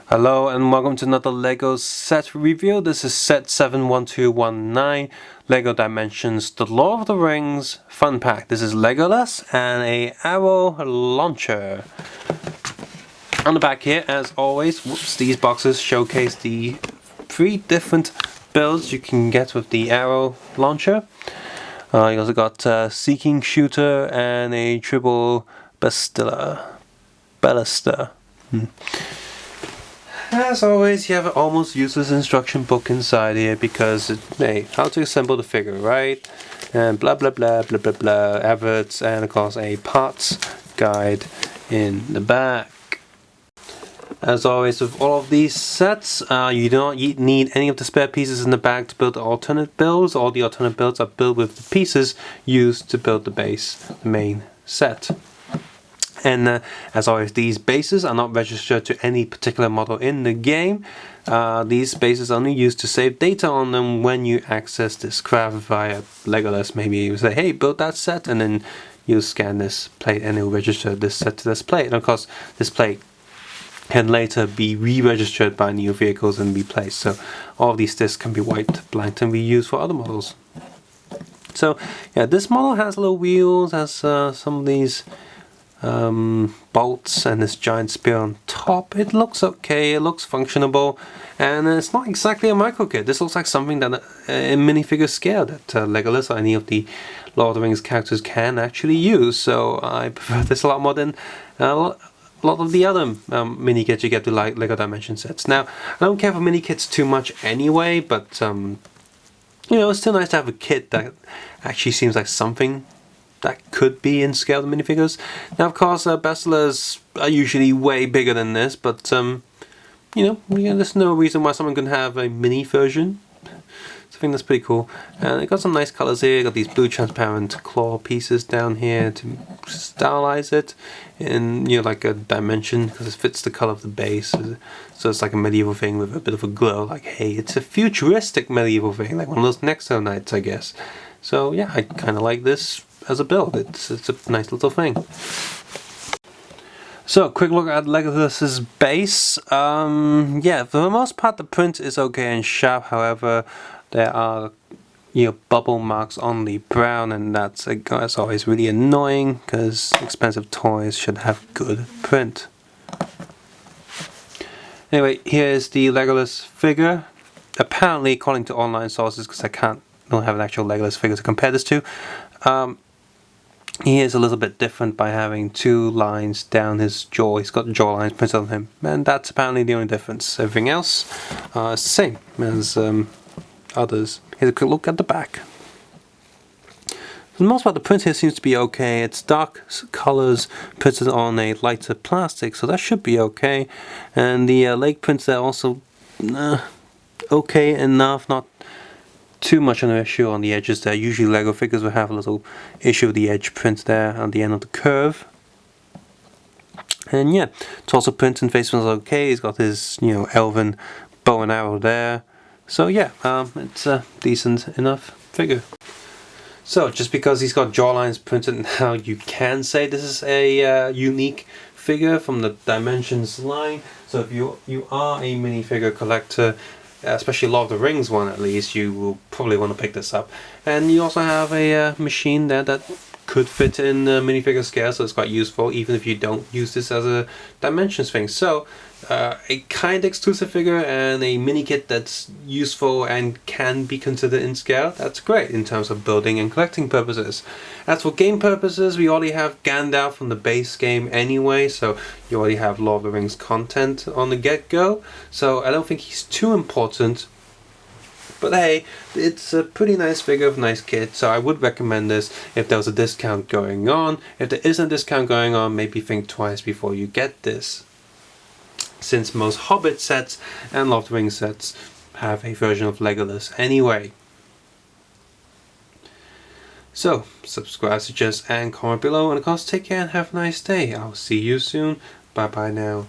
Hello and welcome to another LEGO set review. This is set 71219, LEGO Dimensions The Lord of the Rings Fun Pack. This is Legolas and a arrow launcher. On the back here, as always, these boxes showcase the 3 different builds you can get with the arrow launcher. You also got Seeking Shooter and a triple ballista. As always, you have an almost useless instruction book inside here because, hey, how to assemble the figure, right? And blah blah blah blah blah blah, adverts, and of course a parts guide in the back. As always with all of these sets, you do not need any of the spare pieces in the back to build the alternate builds. All the alternate builds are built with the pieces used to build the base, the main set. And as always, these bases are not registered to any particular model in the game. These bases are only used to save data on them when you access this craft via Legolas. Maybe you say, hey, build that set, and then you scan this plate and it will register this set to this plate. And of course, this plate can later be re-registered by new vehicles and replaced. So all of these discs can be wiped blank and reused for other models. So yeah, this model has little wheels, has some of these bolts and this giant spear on top. It looks okay, it looks functionable, and it's not exactly a micro kit. This looks like something that in minifigure scale that Legolas or any of the Lord of the Rings characters can actually use. So I prefer this a lot more than a lot of the other mini kits you get to like LEGO Dimension sets. Now, I don't care for mini kits too much anyway, but you know, it's still nice to have a kit that actually seems like something that could be in scale the minifigures. Now, of course, bestsellers are usually way bigger than this, but you know, there's no reason why someone couldn't have a mini version. So I think that's pretty cool. And it got some nice colors here. Got these blue transparent claw pieces down here to stylize it in, you know, like a dimension, because it fits the color of the base. So it's like a medieval thing with a bit of a glow. Like, hey, it's a futuristic medieval thing, like one of those Nexo Knights, I guess. So yeah, I kind of like this as a build. It's a nice little thing. So, quick look at Legolas's base. Yeah, for the most part the print is okay and sharp. However, there are, you know, bubble marks on the brown, and that's always really annoying because expensive toys should have good print. Anyway, here's the Legolas figure. Apparently, according to online sources, because I don't have an actual Legolas figure to compare this to, he is a little bit different by having 2 lines down his jaw. He's got jaw lines printed on him, and that's apparently the only difference. Everything else is the same as others. Here's a quick look at the back. For the most part, the print here seems to be okay. It's dark colors printed on a lighter plastic, so that should be okay. And the leg prints are also okay enough, not too much of an issue on the edges there. Usually Lego figures will have a little issue with the edge print there on the end of the curve. And yeah, torso print and face print is okay. He's got his, you know, elven bow and arrow there. So yeah, it's a decent enough figure. So just because he's got jawlines printed now, you can say this is a unique figure from the Dimensions line. So if you are a minifigure collector, especially Lord of the Rings one at least, you will probably want to pick this up. And you also have a machine there that could fit in minifigure scale, so it's quite useful even if you don't use this as a Dimensions thing. So a kind of exclusive figure and a mini kit that's useful and can be considered in scale, that's great in terms of building and collecting purposes. As for game purposes, we already have Gandalf from the base game anyway, so you already have Lord of the Rings content on the get-go, so I don't think he's too important. But hey, it's a pretty nice figure of a nice kit, so I would recommend this if there was a discount going on. If there isn't a discount going on, maybe think twice before you get this, since most Hobbit sets and Lord of the Rings sets have a version of Legolas anyway. So, subscribe, suggest, and comment below, and of course take care and have a nice day. I'll see you soon. Bye bye now.